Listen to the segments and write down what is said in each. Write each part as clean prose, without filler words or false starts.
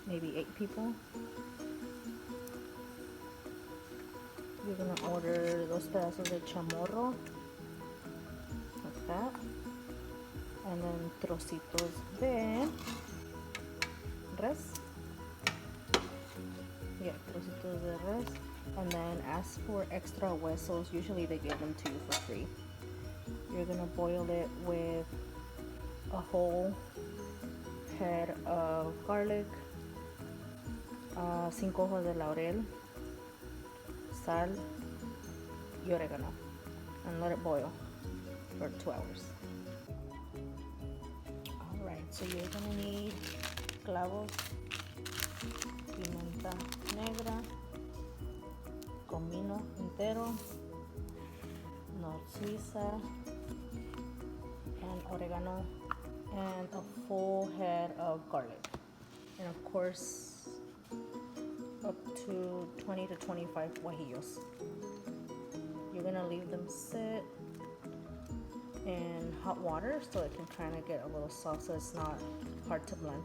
maybe 8 people. You're gonna order dos pedazos de chamorro, like that, and then trocitos de res. Yeah, trocitos de res. And then ask for extra huesos. Usually they give them to you for free. You're gonna boil it with a whole head of garlic, 5 ojos de laurel, sal, y oregano, and let it boil for 2 hours. Alright, so you're gonna need clavos, pimienta negra, comino entero, Knorr Suiza, and oregano, and a full head of garlic, and of course up to 20 to 25 guajillos. You're gonna leave them sit in hot water so it can kind of get a little soft, so it's not hard to blend.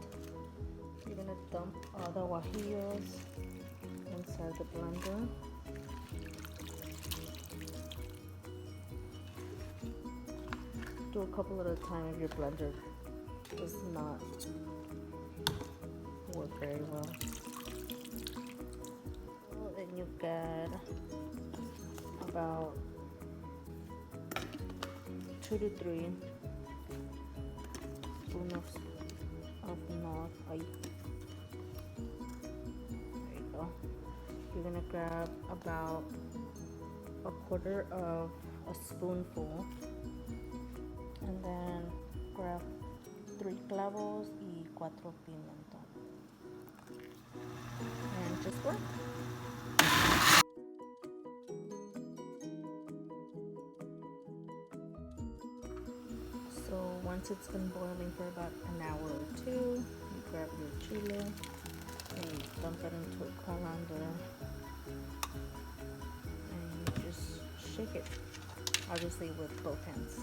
You're gonna dump all the guajillos inside the blender. Do a couple at a time if your blender does not work very well. Then you get about 2 to 3 spoons of Knorr. There you go. You're gonna grab about a quarter of a spoonful, and then grab 3 clavos y 4 pimienta, and just work. So once it's been boiling for about an hour or 2, you grab your chile and you dump it into a colander and you just shake it, obviously with both hands.